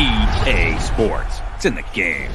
EA Sports. It's in the game.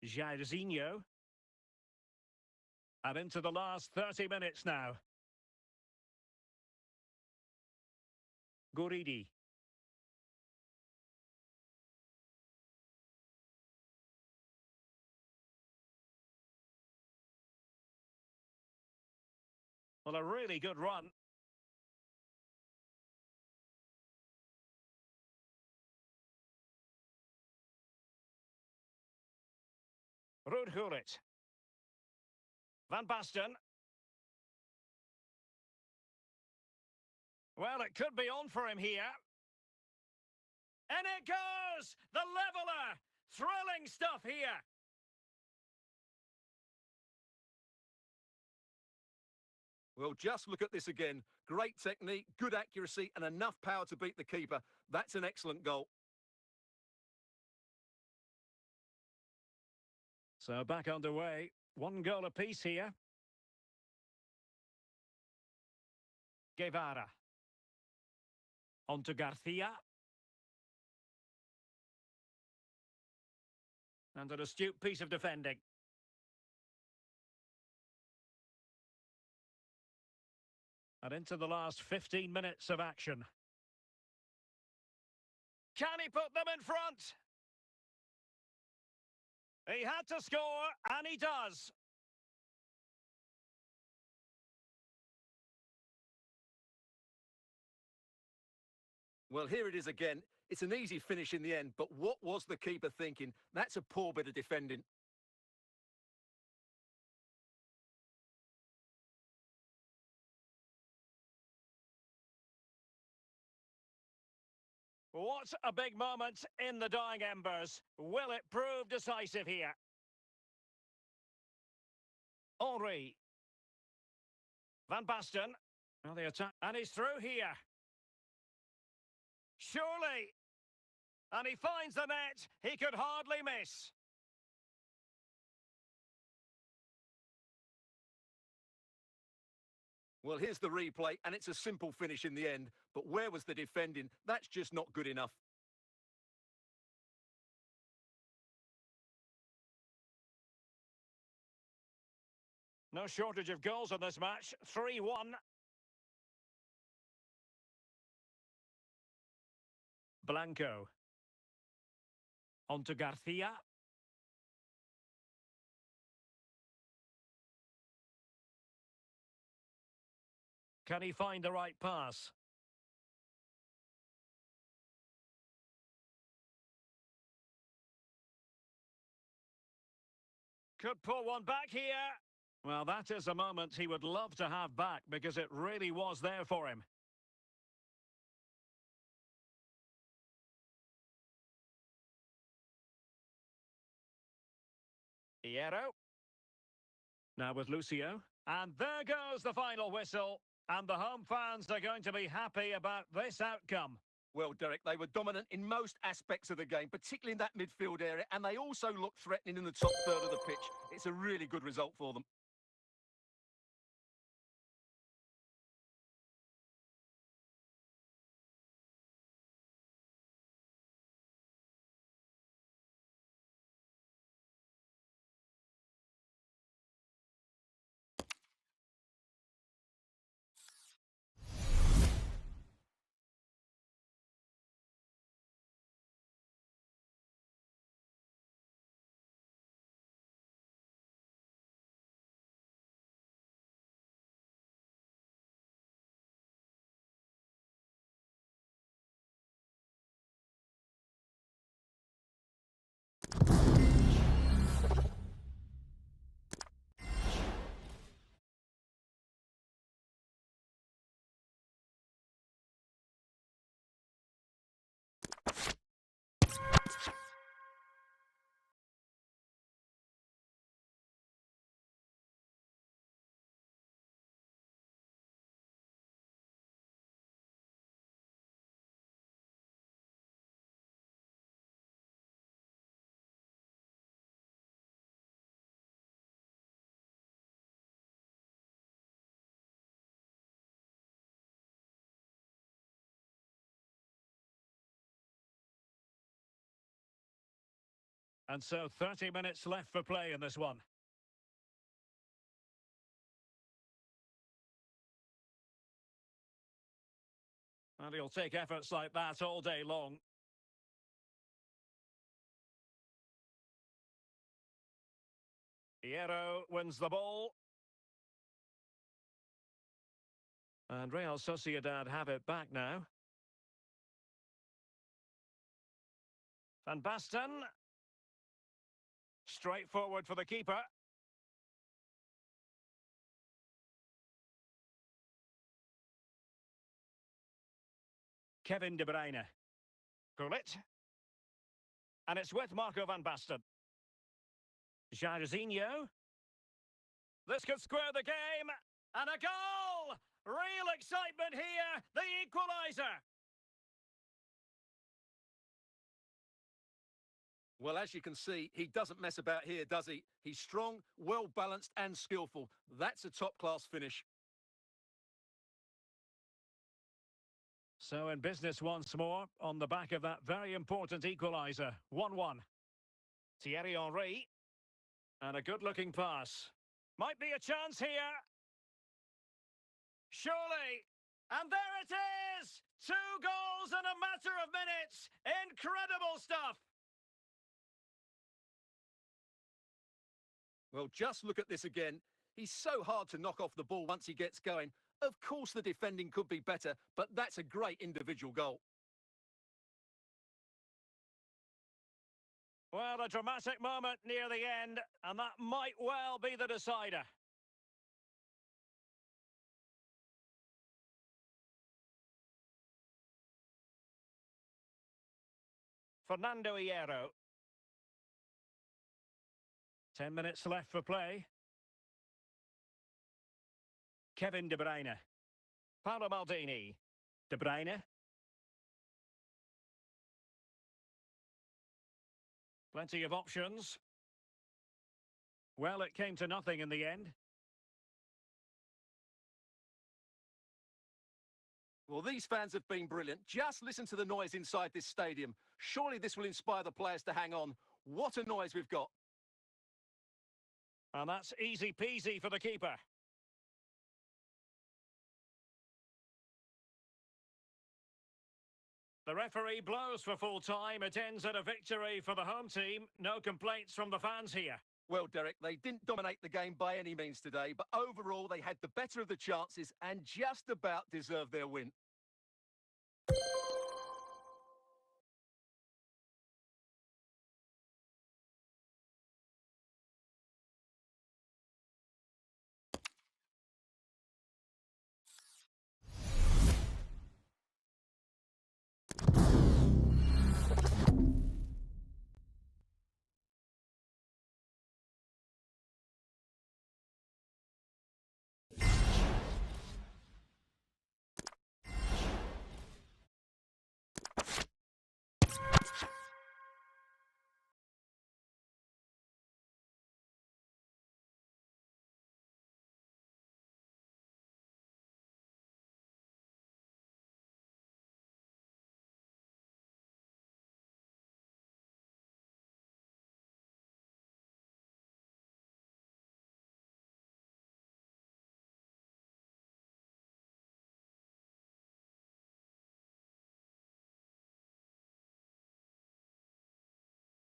Jairzinho. And into the last 30 minutes now. Guridi. Well, a really good run. Rudhulit. Van Basten. Well, it could be on for him here. And it goes! The leveller! Thrilling stuff here. Well, just look at this again. Great technique, good accuracy, and enough power to beat the keeper. That's an excellent goal. So back underway. One goal apiece here. Guevara. On to Garcia. And an astute piece of defending. And into the last 15 minutes of action. Can he put them in front? He had to score, and he does. Well, here it is again. It's an easy finish in the end, but what was the keeper thinking? That's a poor bit of defending. What a big moment in the dying embers. Will it prove decisive here? Henri. Van Basten. Well, the attack. And he's through here. Surely. And he finds the net. He could hardly miss. Well, here's the replay, and it's a simple finish in the end. But where was the defending? That's just not good enough. No shortage of goals on this match. 3-1. Blanco. On to Garcia. Can he find the right pass? Could pull one back here. Well, that is a moment he would love to have back because it really was there for him. Hierro. Now with Lucio. And there goes the final whistle. And the home fans are going to be happy about this outcome. Well, Derek, they were dominant in most aspects of the game, particularly in that midfield area, and they also looked threatening in the top third of the pitch. It's a really good result for them. And so 30 minutes left for play in this one. And he'll take efforts like that all day long. Hierro wins the ball. And Real Sociedad have it back now. Van Basten. Straight forward for the keeper. Kevin De Bruyne. Gullit. And it's with Marco Van Basten. Jairzinho. This could square the game. And a goal! Real excitement here. The equaliser. Well, as you can see, he doesn't mess about here, does he? He's strong, well-balanced and skillful. That's a top-class finish. So in business once more, on the back of that very important equaliser. 1-1. Thierry Henry. And a good-looking pass. Might be a chance here. Surely. And there it is! 2 goals in a matter of minutes. Incredible stuff. Well, just look at this again. He's so hard to knock off the ball once he gets going. Of course the defending could be better, but that's a great individual goal. Well, a dramatic moment near the end, and that might well be the decider. Fernando Hierro. 10 minutes left for play. Kevin De Bruyne. Paolo Maldini. De Bruyne. Plenty of options. Well, it came to nothing in the end. Well, these fans have been brilliant. Just listen to the noise inside this stadium. Surely this will inspire the players to hang on. What a noise we've got. And that's easy peasy for the keeper. The referee blows for full time. It ends at a victory for the home team. No complaints from the fans here. Well, Derek, they didn't dominate the game by any means today, but overall they had the better of the chances and just about deserved their win.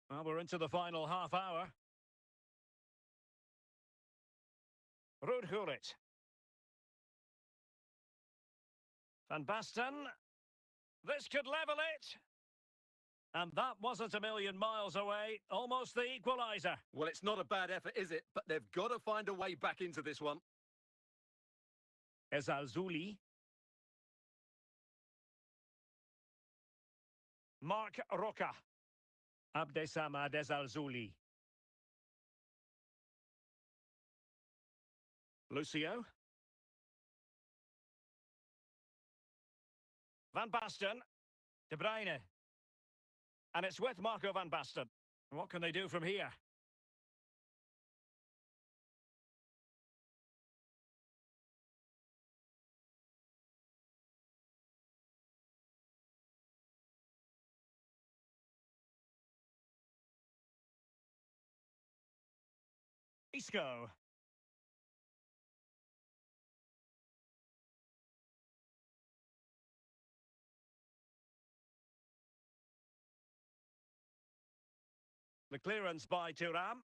Well, we're into the final half hour. Ruud Gullit. Van Basten. This could level it. And that wasn't a million miles away. Almost the equaliser. Well, it's not a bad effort, is it? But they've got to find a way back into this one. Ezalzouli. Mark Roca. Abdesamad Ezalzouli. Lucio. Van Basten. De Bruyne. And it's with Marco Van Basten. What can they do from here? Isco. The clearance by Thuram.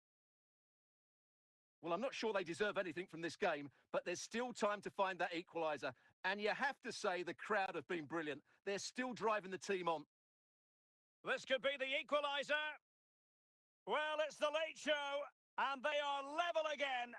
Well, I'm not sure they deserve anything from this game, but there's still time to find that equaliser. And you have to say the crowd have been brilliant. They're still driving the team on. This could be the equaliser. Well, it's the late show, and they are level again.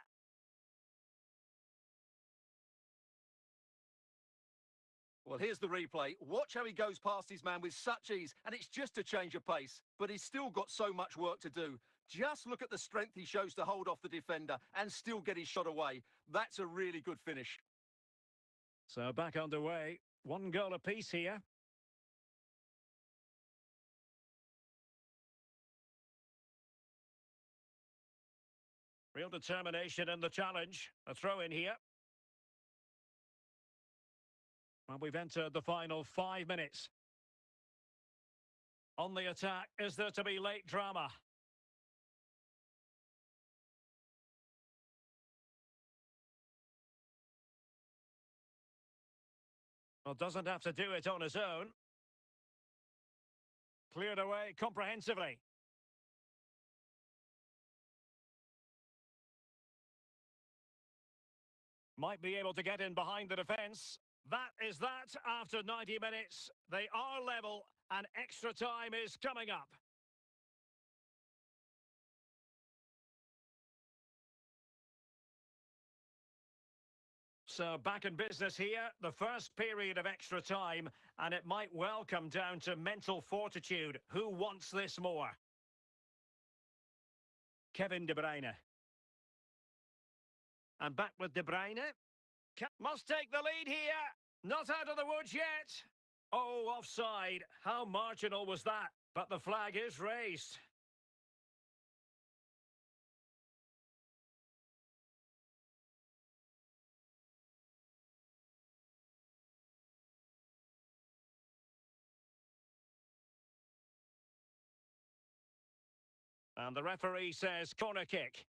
Well, here's the replay. Watch how he goes past his man with such ease, and it's just a change of pace. But he's still got so much work to do. Just look at the strength he shows to hold off the defender and still get his shot away. That's a really good finish. So back underway. 1 goal apiece here. Real determination in the challenge. A throw in here. And we've entered the final 5 minutes. On the attack, is there to be late drama? Well, doesn't have to do it on his own. Cleared away comprehensively. Might be able to get in behind the defence. That is that after 90 minutes. They are level and extra time is coming up. So back in business here, the first period of extra time, and it might well come down to mental fortitude. Who wants this more? Kevin De Bruyne. And back with De Bruyne. Must take the lead here. Not out of the woods yet. Oh, offside. How marginal was that? But the flag is raised. And the referee says corner kick.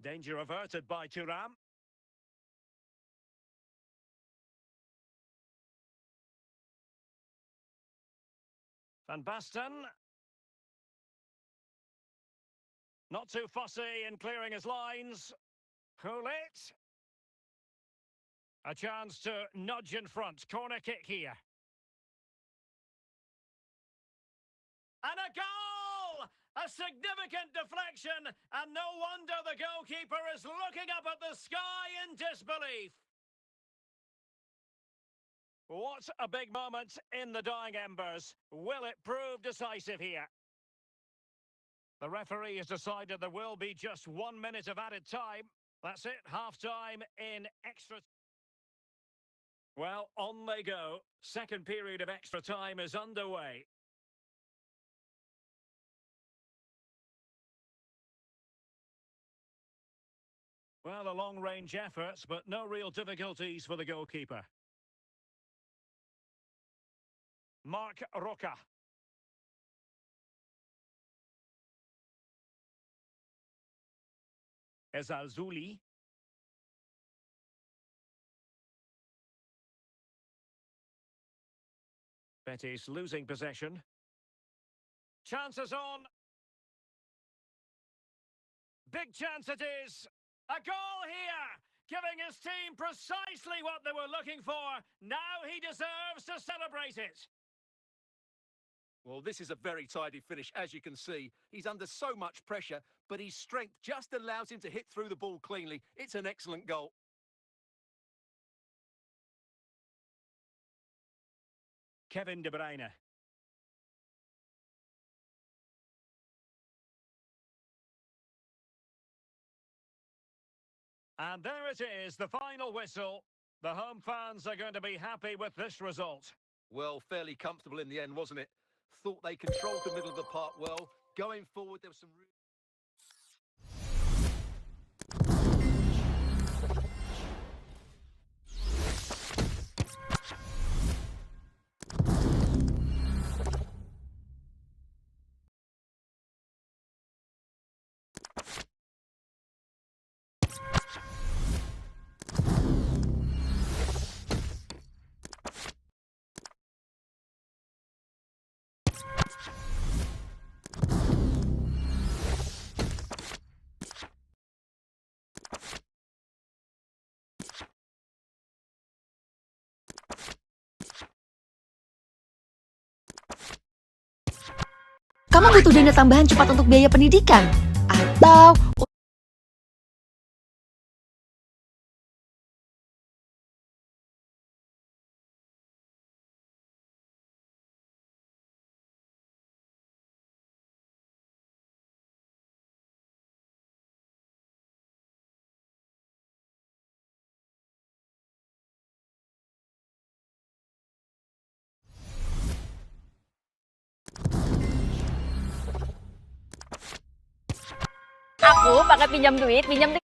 Danger averted by Thuram. Van Basten. Not too fussy in clearing his lines. Hulit. A chance to nudge in front. Corner kick here. And a goal! A significant deflection, and no wonder the goalkeeper is looking up at the sky in disbelief. What a big moment in the dying embers. Will it prove decisive here? The referee has decided there will be just 1 minute of added time. That's it, half-time in extra... Well, on they go. Second period of extra time is underway. Well, a long-range effort, but no real difficulties for the goalkeeper. Marc Roca. Ezalzouli. Betis losing possession. Chances on. Big chance it is. A goal here, giving his team precisely what they were looking for. Now he deserves to celebrate it. Well, this is a very tidy finish, as you can see. He's under so much pressure, but his strength just allows him to hit through the ball cleanly. It's an excellent goal. Kevin De Bruyne. And there it is, the final whistle. The home fans are going to be happy with this result. Well, fairly comfortable in the end, wasn't it? Thought they controlled the middle of the park well. Going forward, there was some... Kamu butuh dana tambahan cepat untuk biaya pendidikan? Atau Aku pakai pinjam duit, pinjam duit.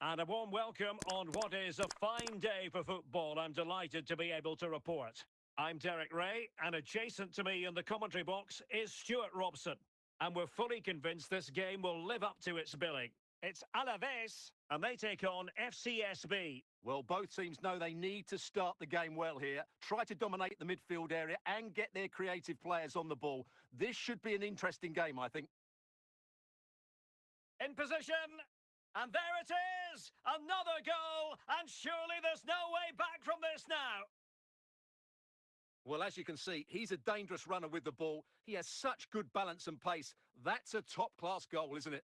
And a warm welcome on what is a fine day for football. I'm delighted to be able to report. I'm Derek Ray, and adjacent to me in the commentary box is Stuart Robson. And we're fully convinced this game will live up to its billing. It's Alaves, and they take on FCSB. Well, both teams know they need to start the game well here, try to dominate the midfield area and get their creative players on the ball. This should be an interesting game, I think. In position, and there it is! Another goal, and surely there's no way back from this now. Well, as you can see, he's a dangerous runner with the ball. He has such good balance and pace. That's a top-class goal, isn't it?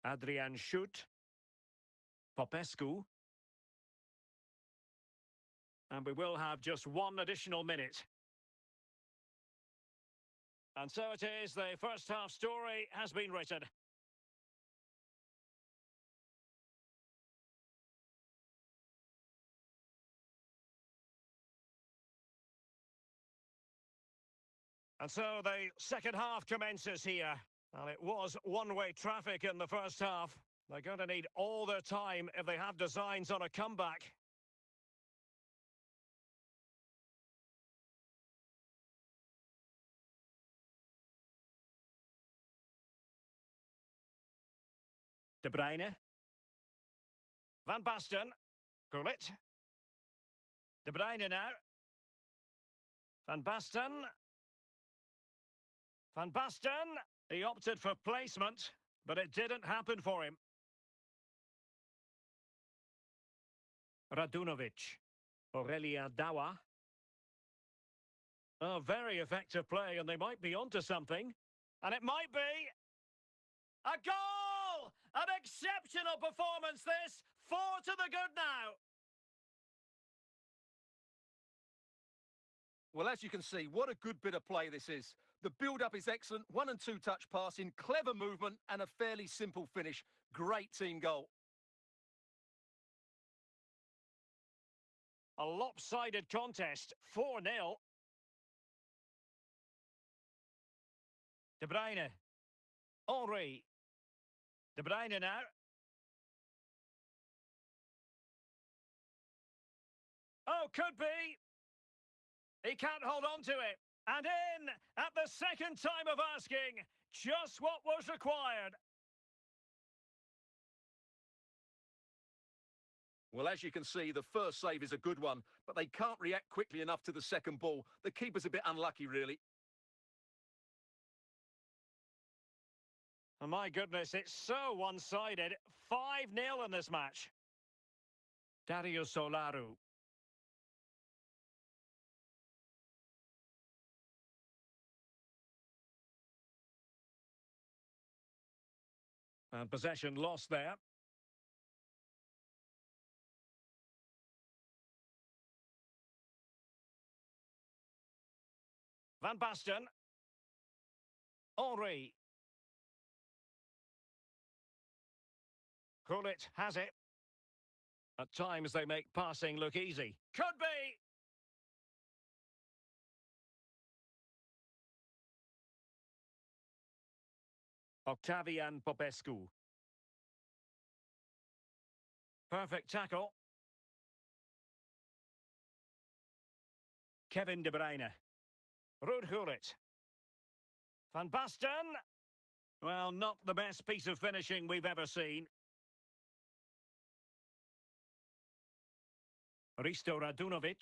Adrian Schutt. Popescu. And we will have just one additional minute. And so it is, the first half story has been written. And so the second half commences here. Well, it was one-way traffic in the first half. They're going to need all their time if they have designs on a comeback. De Bruyne. Van Basten. Gullit. De Bruyne now. Van Basten. Van Basten. He opted for placement, but it didn't happen for him. Radunovic. Aurelia Dawa. Oh, very effective play, and they might be onto something. And it might be a goal! An exceptional performance, this. 4 to the good now. Well, as you can see, what a good bit of play this is. The build-up is excellent, 1 and 2 touch passing, clever movement and a fairly simple finish. Great team goal. A lopsided contest, 4-0. De Bruyne. Henry. De Bruyne now. Oh, could be. He can't hold on to it. And in at the second time of asking, just what was required. Well, as you can see, the first save is a good one, but they can't react quickly enough to the second ball. The keeper's a bit unlucky, really. Oh, my goodness, it's so one-sided. 5-0 in this match. Dario Solaru. And possession lost there. Van Basten. Henry. Gullit has it. At times they make passing look easy. Could be! Octavian Popescu. Perfect tackle. Kevin De Bruyne. Ruud Gullit. Van Basten. Well, not the best piece of finishing we've ever seen. Risto Radunovic.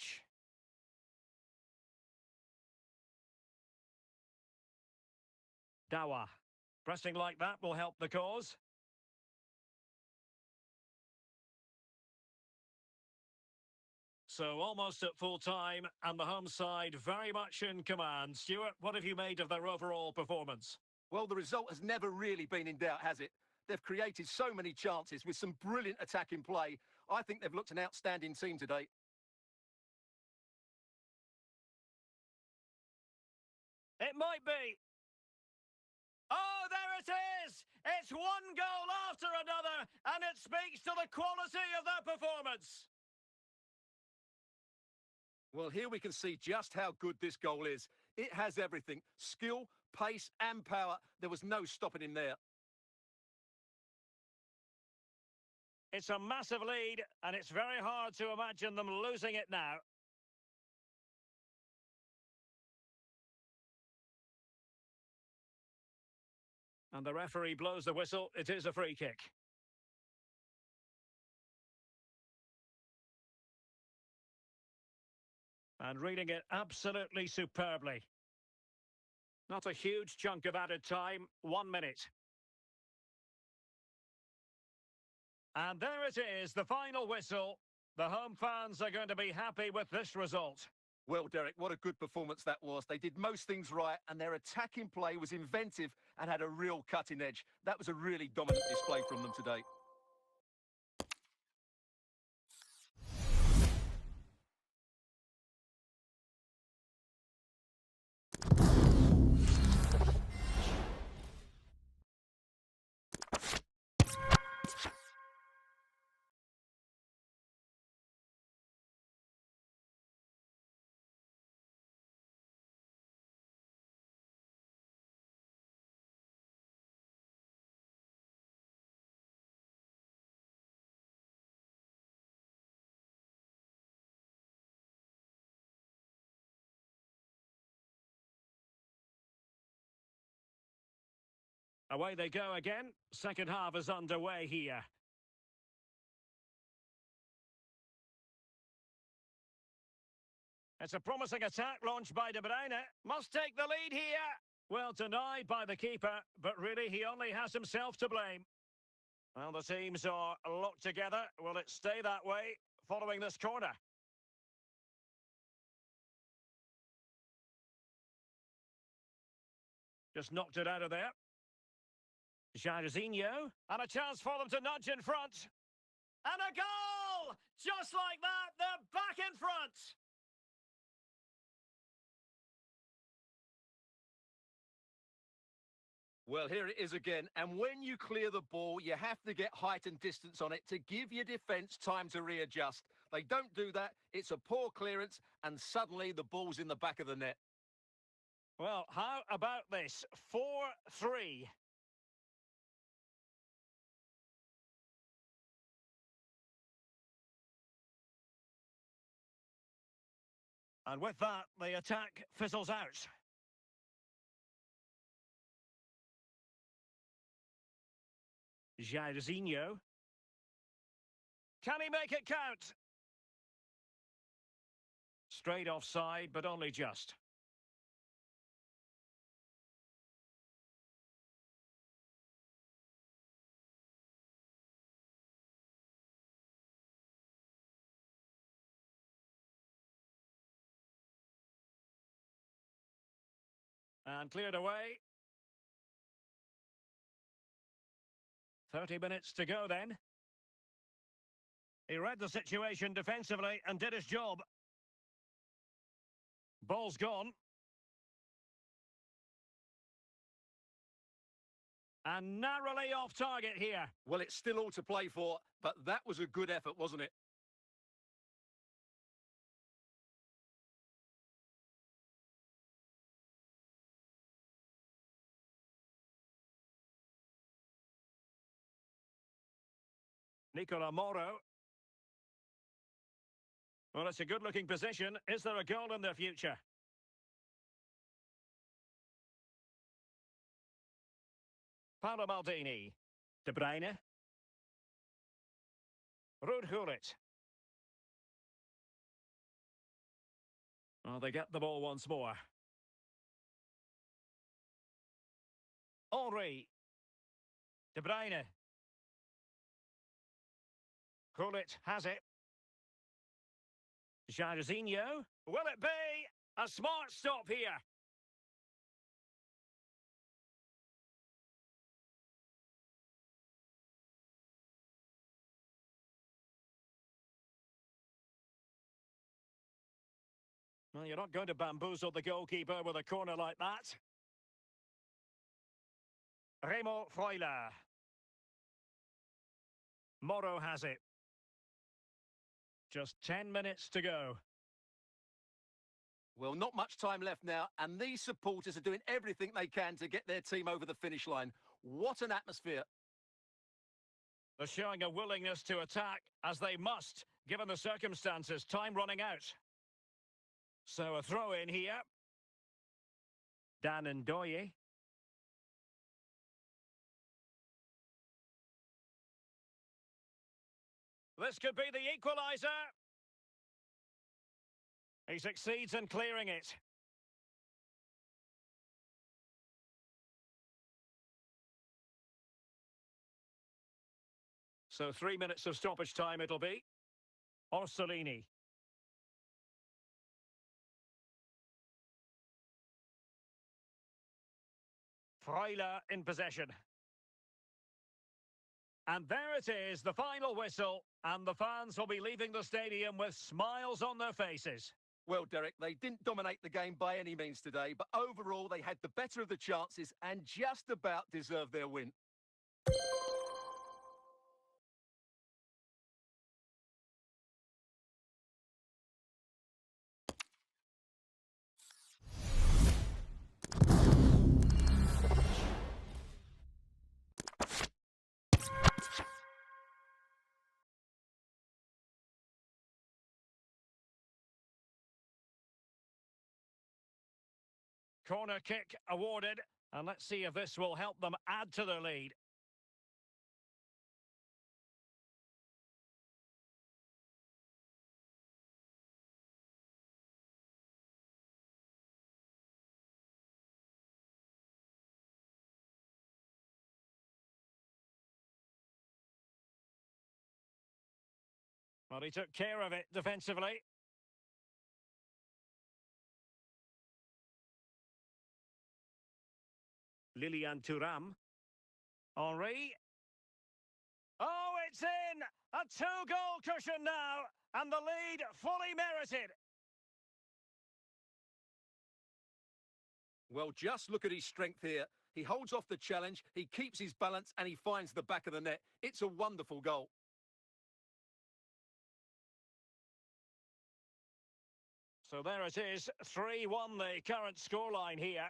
Dawa. Pressing like that will help the cause. So almost at full time, and the home side very much in command. Stuart, what have you made of their overall performance? Well, the result has never really been in doubt, has it? They've created so many chances with some brilliant attacking play. I think they've looked an outstanding team today. It might be. Oh, there it is! It's one goal after another, and it speaks to the quality of their performance. Well, here we can see just how good this goal is. It has everything. Skill, pace and power. There was no stopping him there. It's a massive lead, and it's very hard to imagine them losing it now. And the referee blows the whistle. It is a free kick. And reading it absolutely superbly. Not a huge chunk of added time, 1 minute. And there it is, the final whistle. The home fans are going to be happy with this result. Well, Derek, what a good performance that was. They did most things right, and their attacking play was inventive and had a real cutting edge. That was a really dominant display from them today. Away they go again. Second half is underway here. It's a promising attack launched by De Bruyne. Must take the lead here. Well, denied by the keeper, but really he only has himself to blame. Well, the teams are locked together. Will it stay that way following this corner? Just knocked it out of there. Jairzinho. And a chance for them to nudge in front. And a goal! Just like that, they're back in front. Well, here it is again. And when you clear the ball, you have to get height and distance on it to give your defence time to readjust. They don't do that. It's a poor clearance, and suddenly the ball's in the back of the net. Well, how about this? 4-3. And with that, the attack fizzles out. Jairzinho. Can he make it count? Straight offside, but only just. And cleared away. 30 minutes to go then. He read the situation defensively and did his job. Ball's gone. And narrowly off target here. Well, it's still all to play for, but that was a good effort, wasn't it? Nicola Moro. Well, it's a good-looking position. Is there a goal in their future? Paolo Maldini. De Bruyne. Ruud Gullit. Well, they get the ball once more. Henry. De Bruyne. Gullit has it. Jairzinho. Will it be a smart stop here? Well, you're not going to bamboozle the goalkeeper with a corner like that. Remo Freuler. Moro has it. Just 10 minutes to go. Well, not much time left now, and these supporters are doing everything they can to get their team over the finish line. What an atmosphere. They're showing a willingness to attack, as they must, given the circumstances. Time running out. So a throw in here. Dan Ndoye. This could be the equaliser. He succeeds in clearing it. So 3 minutes of stoppage time it'll be. Orsolini. Freuler in possession. And there it is, the final whistle, and the fans will be leaving the stadium with smiles on their faces. Well, Derek, they didn't dominate the game by any means today, but overall they had the better of the chances and just about deserved their win. Corner kick awarded, and let's see if this will help them add to their lead. Well, he took care of it defensively. Lilian Thuram. Henri. Oh, it's in! A two-goal cushion now, and the lead fully merited. Well, just look at his strength here. He holds off the challenge, he keeps his balance, and he finds the back of the net. It's a wonderful goal. So there it is, 3-1 the current scoreline here.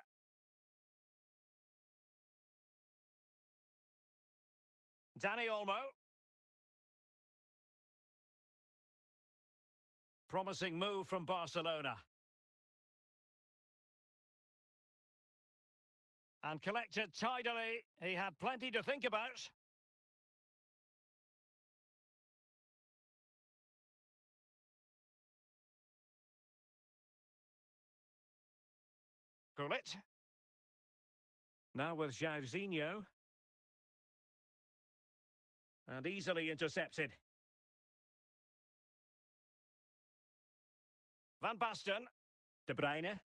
Dani Olmo. Promising move from Barcelona. And collected tidily. He had plenty to think about. Gullit. Now with Jairzinho. And easily intercepted. Van Basten. De Bruyne.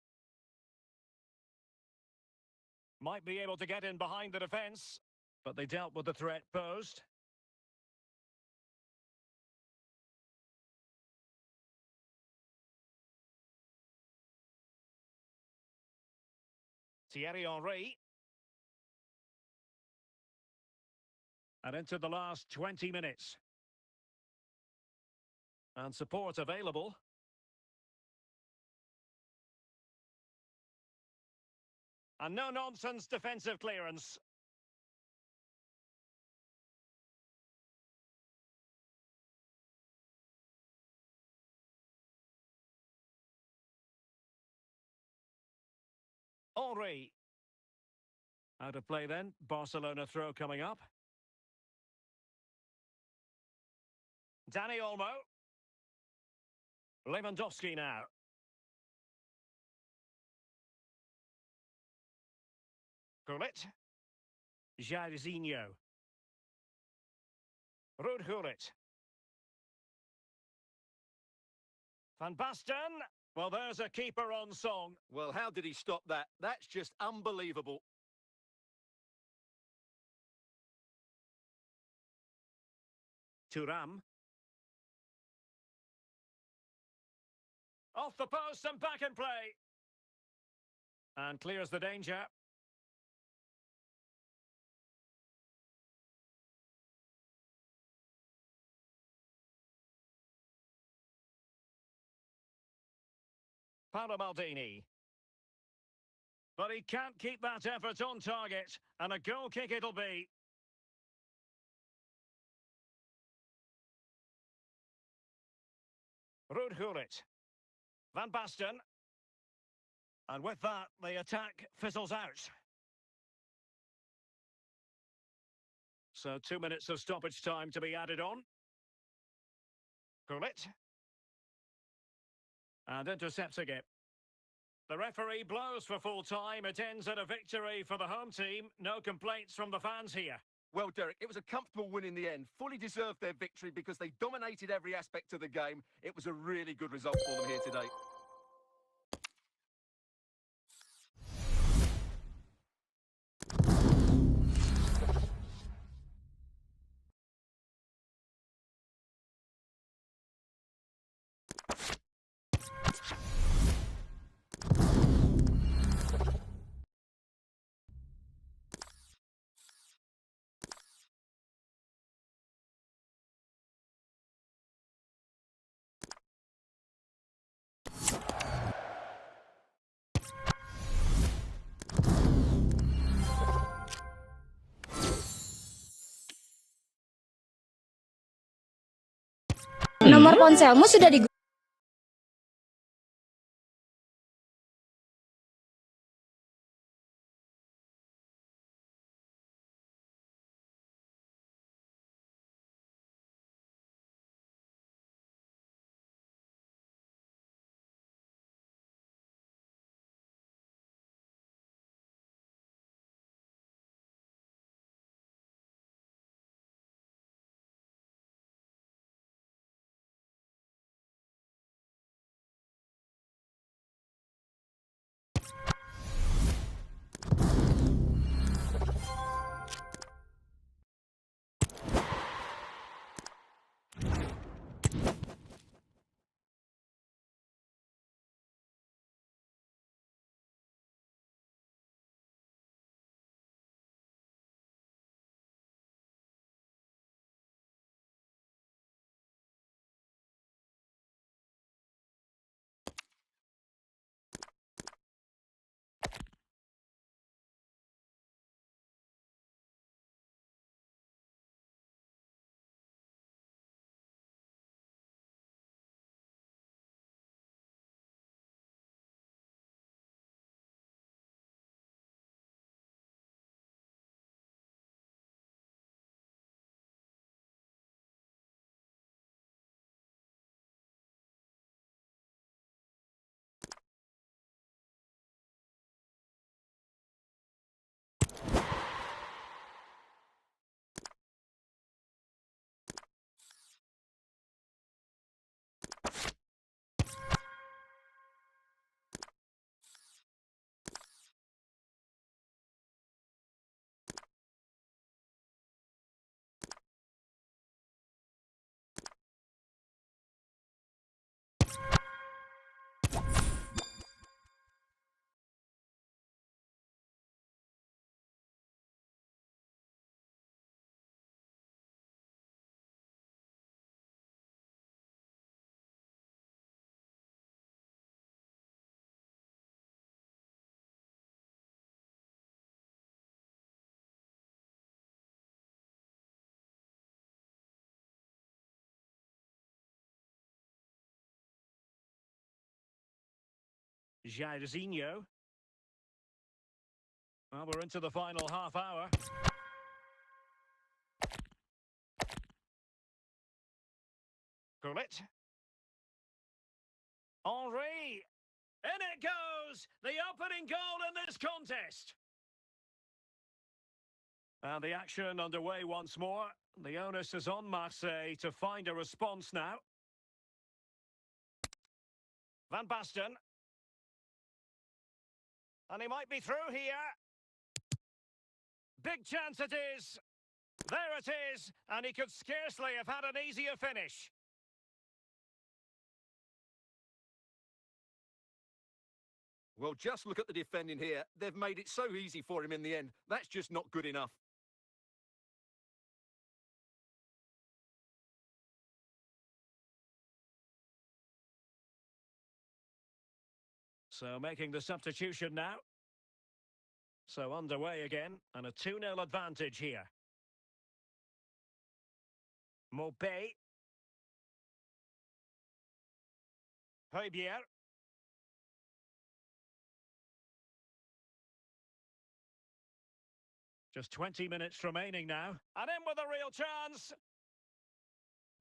Might be able to get in behind the defence, but they dealt with the threat posed. Thierry Henry. And into the last 20 minutes. And support available. And no-nonsense defensive clearance. Henry. Out of play then. Barcelona throw coming up. Dani Olmo. Lewandowski now. Gullit. Jairzinho. Ruud Gullit. Van Basten. Well, there's a keeper on song. Well, how did he stop that? That's just unbelievable. Thuram. Off the post and back in play. And clears the danger. Paolo Maldini. But he can't keep that effort on target, and a goal kick it'll be. Ruud Gullit. Van Basten. And with that, the attack fizzles out. So 2 minutes of stoppage time to be added on. Gullit. And intercepting it. The referee blows for full time. It ends at a victory for the home team. No complaints from the fans here. Well, Derek, it was a comfortable win in the end. Fully deserved their victory because they dominated every aspect of the game. It was a really good result for them here today. Nomor ponselmu sudah digunakan. Jairzinho. Well, we're into the final half hour. Gullit. Henry. In it goes! The opening goal in this contest. And the action underway once more. The onus is on Marseille to find a response now. Van Basten. And he might be through here. Big chance it is. There it is. And he could scarcely have had an easier finish. Well, just look at the defending here. They've made it so easy for him in the end. That's just not good enough. So making the substitution now. So underway again, and a 2-0 advantage here. Mopé. Højbjerg. Just 20 minutes remaining now. And in with a real chance.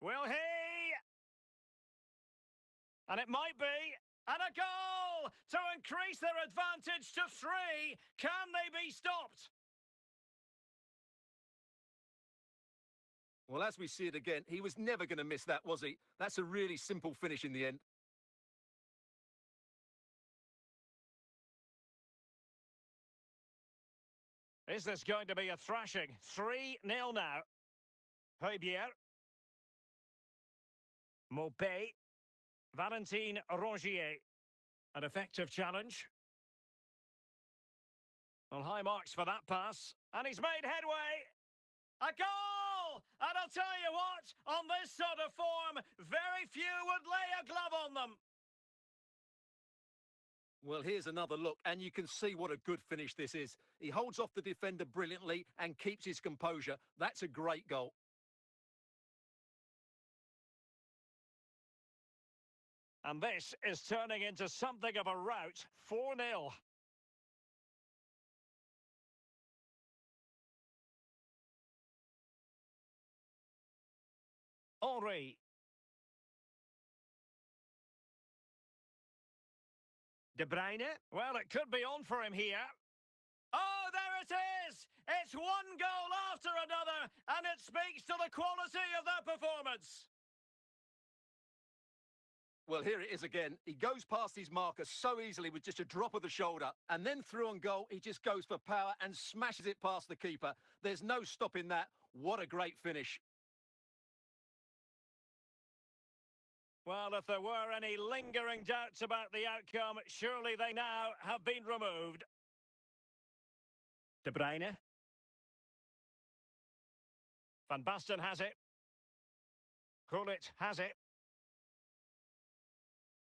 Will he? And it might be. And a goal to increase their advantage to 3. Can they be stopped? Well, as we see it again, he was never going to miss that, was he? That's a really simple finish in the end. Is this going to be a thrashing? 3-0 now. Højbjerg. Mopé. Valentin Rongier. An effective challenge. Well, high marks for that pass. And he's made headway. A goal! And I'll tell you what, on this sort of form, very few would lay a glove on them. Well, here's another look, and you can see what a good finish this is. He holds off the defender brilliantly and keeps his composure. That's a great goal. And this is turning into something of a rout. 4-0. Henry. De Bruyne. Well, it could be on for him here. Oh, there it is! It's one goal after another, and it speaks to the quality of their performance. Well, here it is again. He goes past his marker so easily with just a drop of the shoulder. And then through on goal, he just goes for power and smashes it past the keeper. There's no stopping that. What a great finish. Well, if there were any lingering doubts about the outcome, surely they now have been removed. De Bruyne. Van Basten has it. Gullit has it.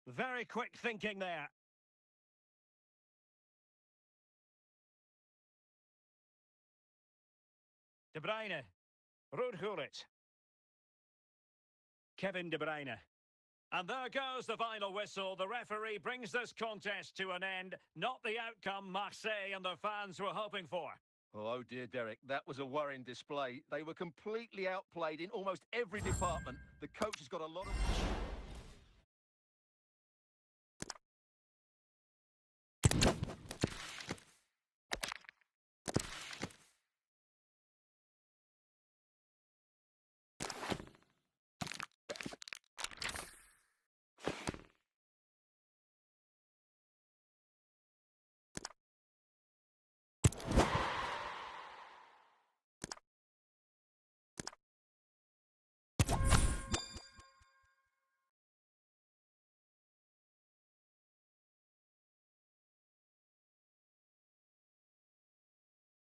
Very quick thinking there. De Bruyne. Ruud Gullit. Kevin De Bruyne. And there goes the final whistle. The referee brings this contest to an end. Not the outcome Marseille and their fans were hoping for. Oh dear, Derek, that was a worrying display. They were completely outplayed in almost every department. The coach has got a lot of...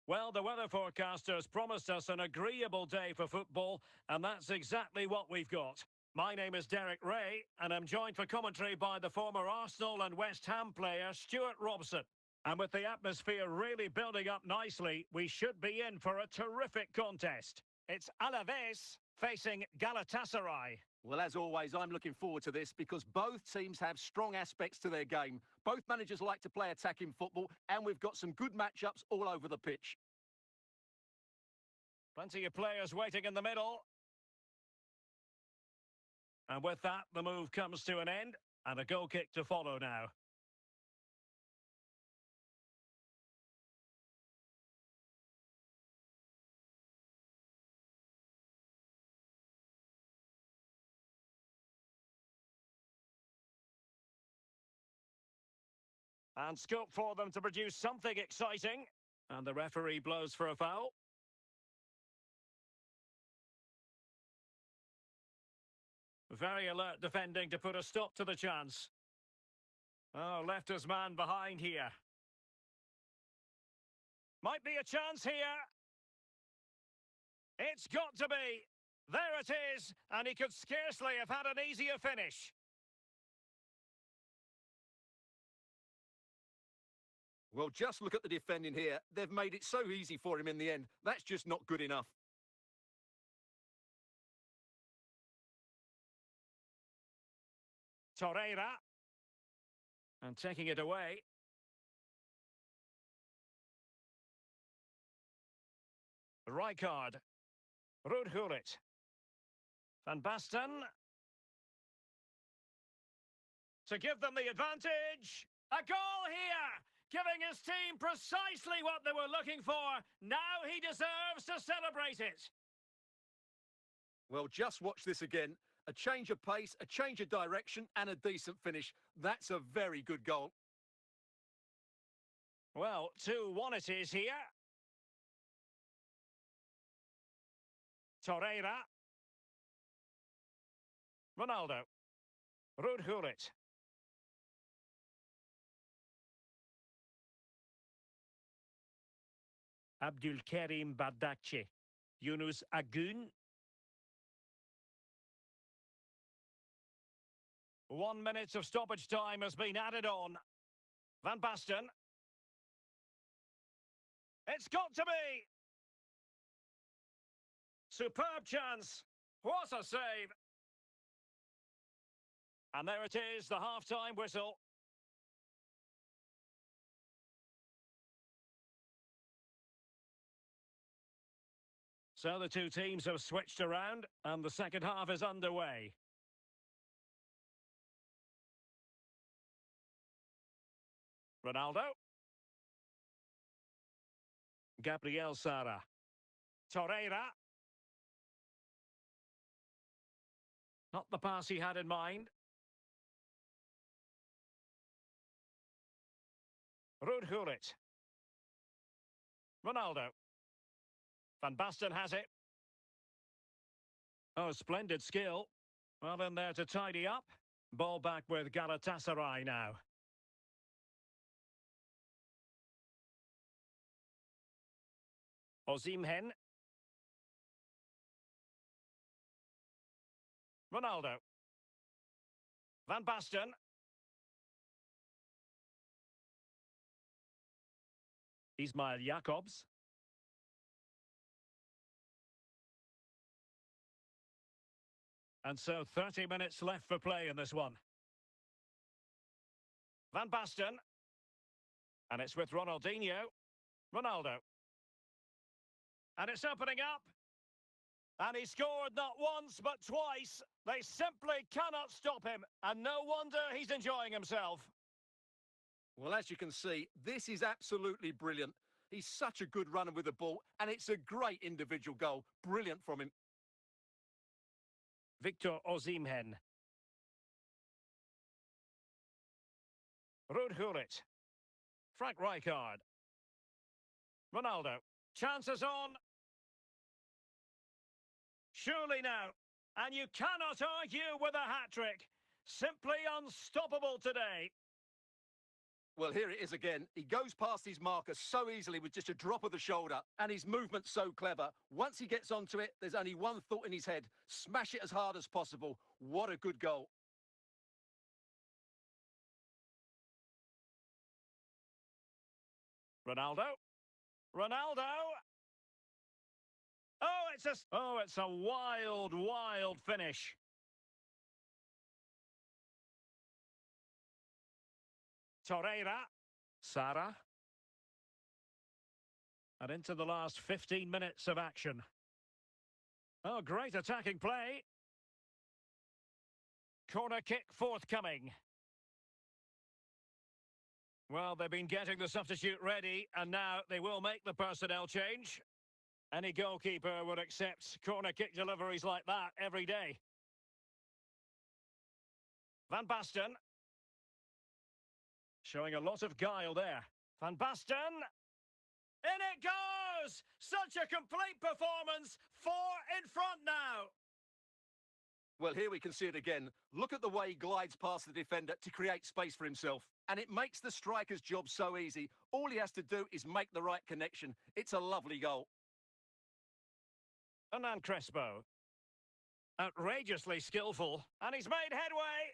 Well, the weather forecasters promised us an agreeable day for football, and that's exactly what we've got. My name is Derek Ray, and I'm joined for commentary by the former Arsenal and West Ham player Stuart Robson. And with the atmosphere really building up nicely, we should be in for a terrific contest. It's Alaves facing Galatasaray. Well, as always, I'm looking forward to this because both teams have strong aspects to their game. Both managers like to play attacking football, and we've got some good matchups all over the pitch. Plenty of players waiting in the middle. And with that, the move comes to an end, and a goal kick to follow now. And scope for them to produce something exciting. And the referee blows for a foul. Very alert defending to put a stop to the chance. Oh, left his man behind here. Might be a chance here. It's got to be. There it is. And he could scarcely have had an easier finish. Well, just look at the defending here. They've made it so easy for him in the end. That's just not good enough. Torreira. And taking it away. Rijkaard. Rudhulit. Van Basten. To give them the advantage. A goal here! Giving his team precisely what they were looking for. Now he deserves to celebrate it. Well, just watch this again. A change of pace, a change of direction, and a decent finish. That's a very good goal. Well, 2-1 it is here. Torreira. Ronaldo. Rudhulit. Abdulkarim Bardakci. Yunus Agun. 1 minute of stoppage time has been added on. Van Basten. It's got to be! Superb chance. What a save! And there it is, the half-time whistle. So the two teams have switched around, and the second half is underway. Ronaldo. Gabriel Sara. Torreira. Not the pass he had in mind. Rudhulit. Ronaldo. Van Basten has it. Oh, splendid skill. Well in there to tidy up. Ball back with Galatasaray now. Osimhen. Ronaldo. Van Basten. Ismail Jakobs. And so 30 minutes left for play in this one. Van Basten. And it's with Ronaldinho. Ronaldo. And it's opening up. And he scored not once but twice. They simply cannot stop him. And no wonder he's enjoying himself. Well, as you can see, this is absolutely brilliant. He's such a good runner with the ball, and it's a great individual goal. Brilliant from him. Victor Osimhen. Rudhulit. Frank Rijkaard. Ronaldo. Chances on. Surely now. And you cannot argue with a hat-trick. Simply unstoppable today. Well, here it is again. He goes past his marker so easily with just a drop of the shoulder, and his movement's so clever. Once he gets onto it, there's only one thought in his head. Smash it as hard as possible. What a good goal. Ronaldo. Ronaldo. It's a wild, wild finish. Torreira. Sara. And into the last 15 minutes of action. Oh, great attacking play. Corner kick forthcoming. Well, they've been getting the substitute ready, and now they will make the personnel change. Any goalkeeper would accept corner kick deliveries like that every day. Van Basten. Showing a lot of guile there. Van Basten. In it goes! Such a complete performance. 4 in front now. Well, here we can see it again. Look at the way he glides past the defender to create space for himself. And it makes the striker's job so easy. All he has to do is make the right connection. It's a lovely goal. Hernan Crespo. Outrageously skillful. And he's made headway.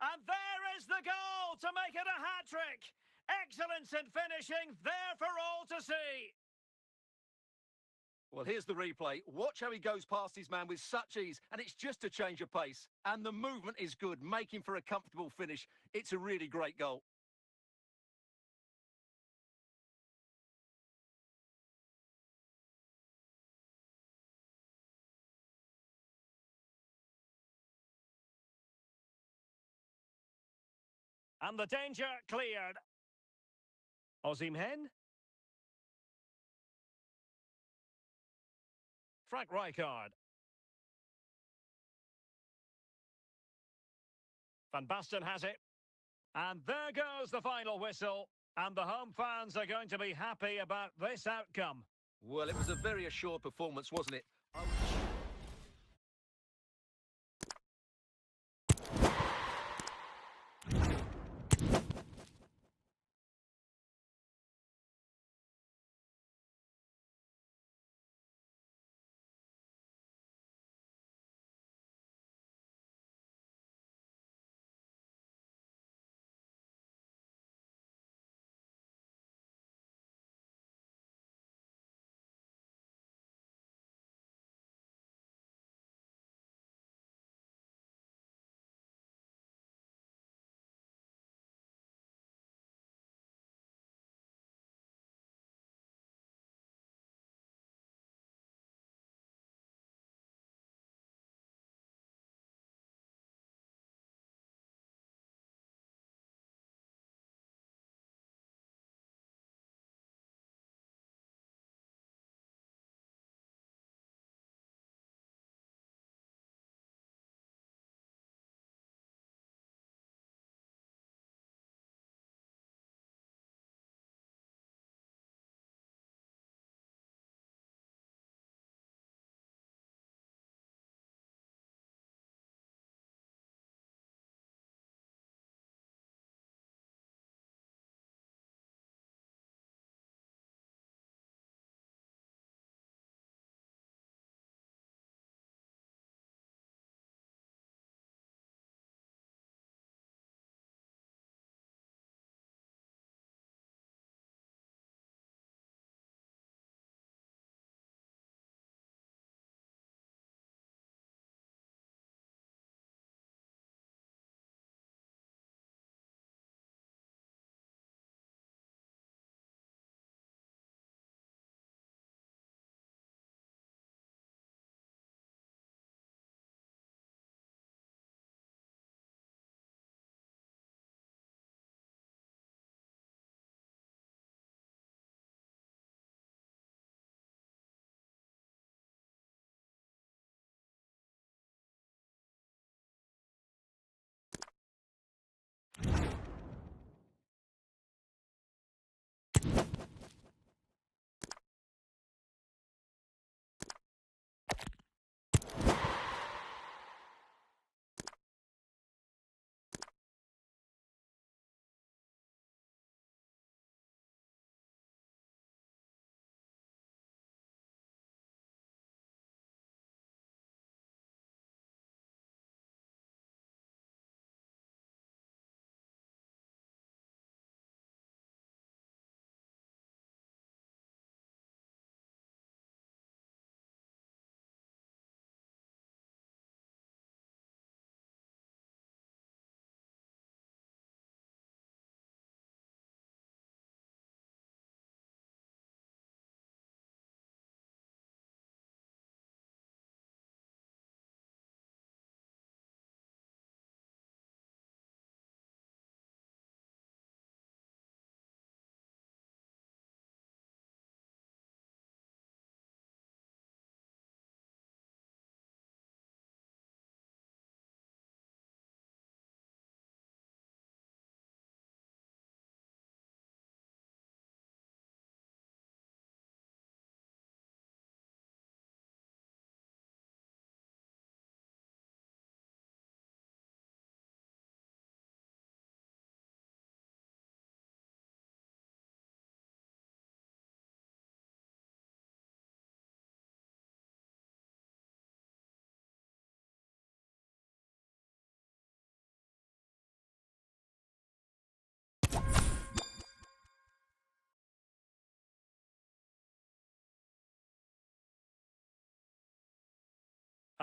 And there is the goal to make it a hat-trick. Excellence in finishing, there for all to see. Well, here's the replay. Watch how he goes past his man with such ease, and it's just a change of pace. And the movement is good, making for a comfortable finish. It's a really great goal. And the danger cleared. Osimhen. Frank Rijkaard. Van Basten has it. And there goes the final whistle. And the home fans are going to be happy about this outcome. Well, it was a very assured performance, wasn't it?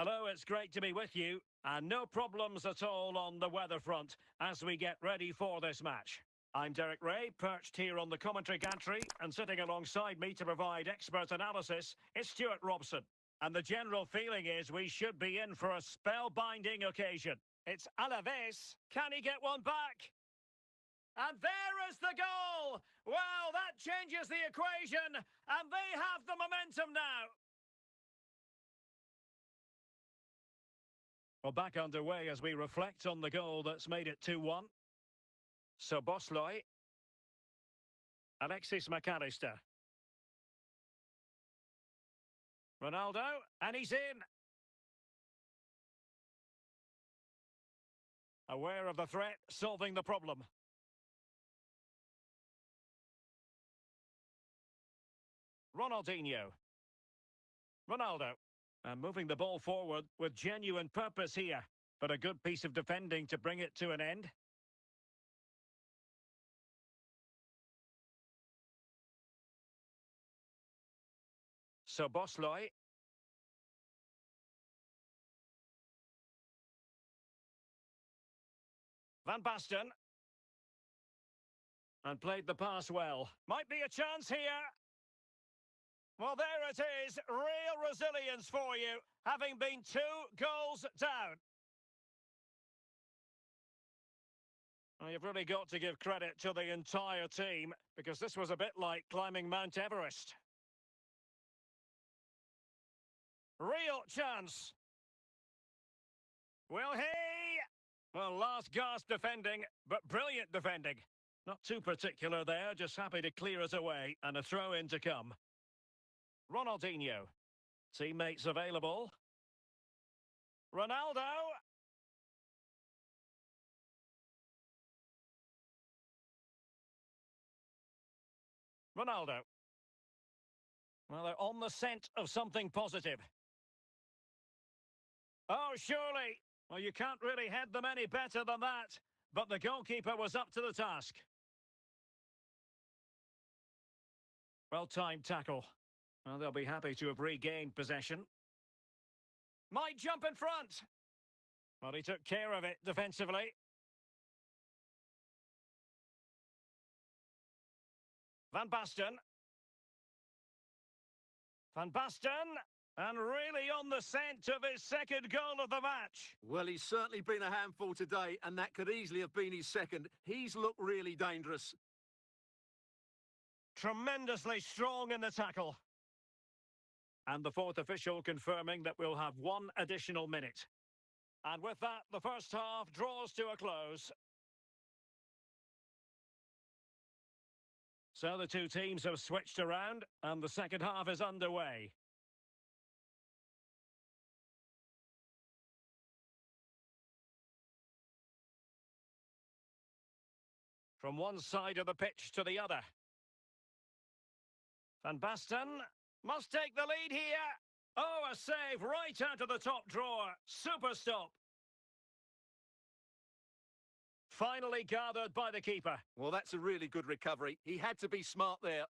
Hello, it's great to be with you. And no problems at all on the weather front as we get ready for this match. I'm Derek Ray, perched here on the commentary gantry, and sitting alongside me to provide expert analysis is Stuart Robson. And the general feeling is we should be in for a spellbinding occasion. It's Alaves. Can he get one back? And there is the goal! Well, that changes the equation, and they have the momentum now. Well, back underway as we reflect on the goal that's made it 2-1. So Bosloy. Alexis McAllister. Ronaldo, and he's in. Aware of the threat, solving the problem. Ronaldinho. Ronaldo. And moving the ball forward with genuine purpose here. But a good piece of defending to bring it to an end. So Bosloy. Van Basten. And played the pass well. Might be a chance here. Well, there it is. Real resilience for you, having been 2 goals down. Well, you've really got to give credit to the entire team, because this was a bit like climbing Mount Everest. Real chance. Will he? Well, last gasp defending, but brilliant defending. Not too particular there, just happy to clear it away, and a throw-in to come. Ronaldinho. Teammates available. Ronaldo. Ronaldo. Well, they're on the scent of something positive. Oh, surely. Well, you can't really head them any better than that. But the goalkeeper was up to the task. Well-timed tackle. Well, they'll be happy to have regained possession. Might jump in front. Well, he took care of it defensively. Van Basten. Van Basten. And really on the scent of his second goal of the match. Well, he's certainly been a handful today, and that could easily have been his second. He's looked really dangerous. Tremendously strong in the tackle. And the fourth official confirming that we'll have 1 additional minute. And with that, the first half draws to a close. So the 2 teams have switched around, and the second half is underway. From one side of the pitch to the other. Van Basten must take the lead here. Oh, a save right out of the top drawer. Super stop. Finally gathered by the keeper. Well, that's a really good recovery. He had to be smart there.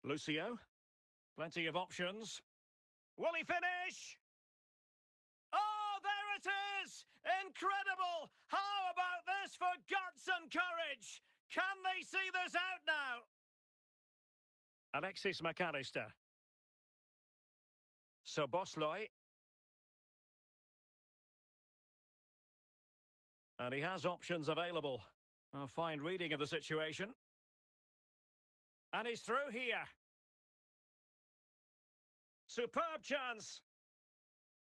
Lucio. Plenty of options. Will he finish? Oh, there it is! Incredible! How about this for guts and courage? Can they see this out now? Alexis McAllister. So Bosloy. And he has options available. A fine reading of the situation. And he's through here. Superb chance.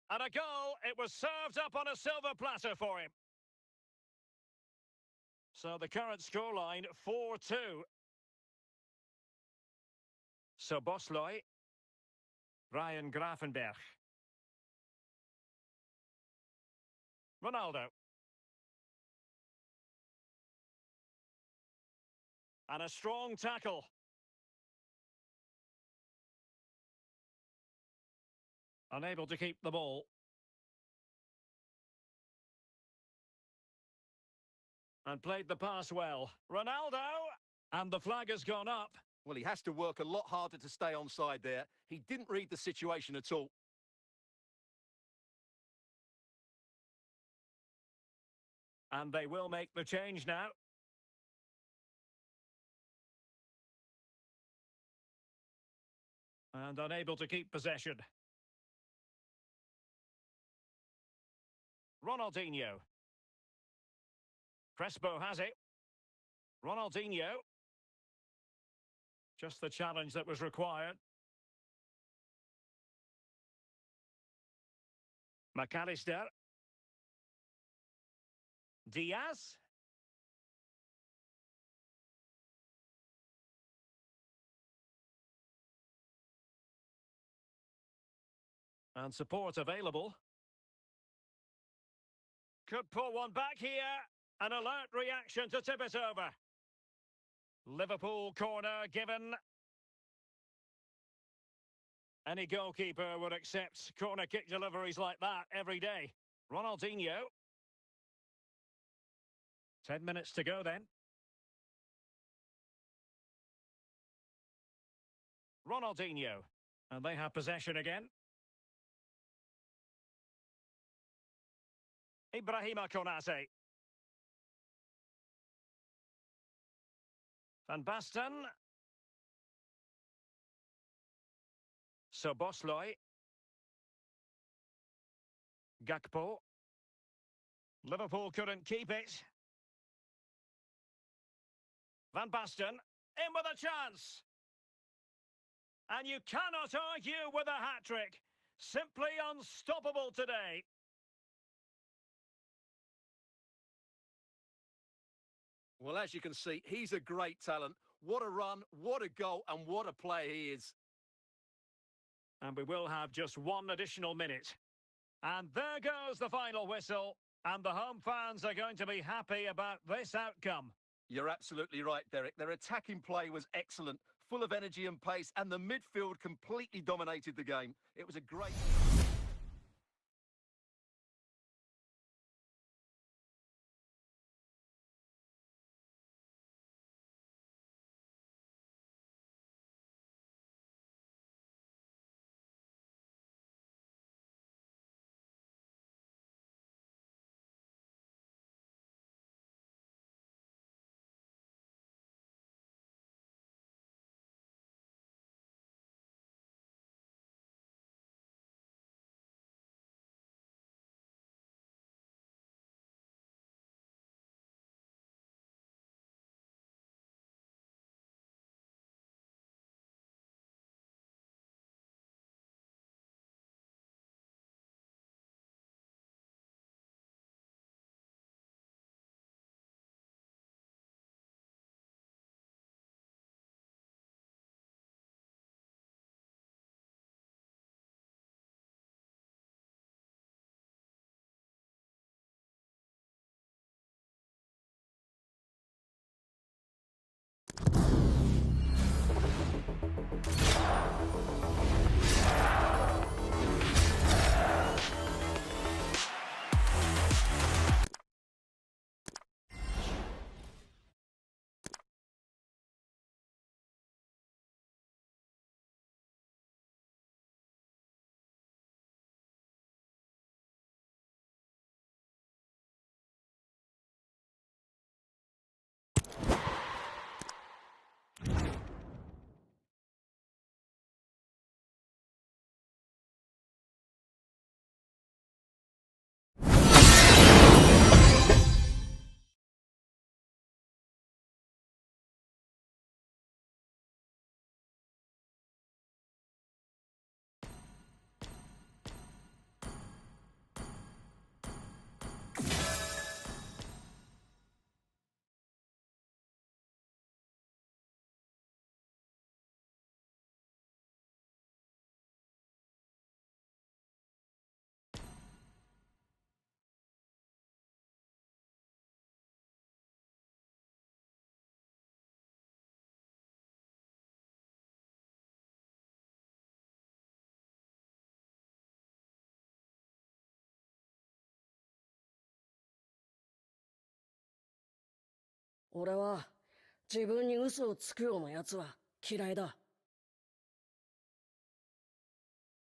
And a goal. It was served up on a silver platter for him. So the current scoreline, 4-2. So Bosloy. Ryan Grafenberg. Ronaldo. And a strong tackle. Unable to keep the ball. And played the pass well. Ronaldo! And the flag has gone up. Well, he has to work a lot harder to stay onside there. He didn't read the situation at all. And they will make the change now. And unable to keep possession. Ronaldinho. Crespo has it. Ronaldinho. Just the challenge that was required. McAllister. Diaz. And support available. Could pull one back here. An alert reaction to tip it over. Liverpool corner given. Any goalkeeper would accept corner kick deliveries like that every day. Ronaldinho. 10 minutes to go then. Ronaldinho. And they have possession again. Ibrahima Konate. Van Basten. Soboslai. Gakpo. Liverpool couldn't keep it. Van Basten. In with a chance. And you cannot argue with a hat-trick. Simply unstoppable today. Well, as you can see, he's a great talent. What a run, what a goal, and what a player he is. And we will have just one additional minute. And there goes the final whistle. And the home fans are going to be happy about this outcome. You're absolutely right, Derek. Their attacking play was excellent, full of energy and pace, and the midfield completely dominated the game. It was a great...俺は自分に嘘をつくような奴は嫌いだ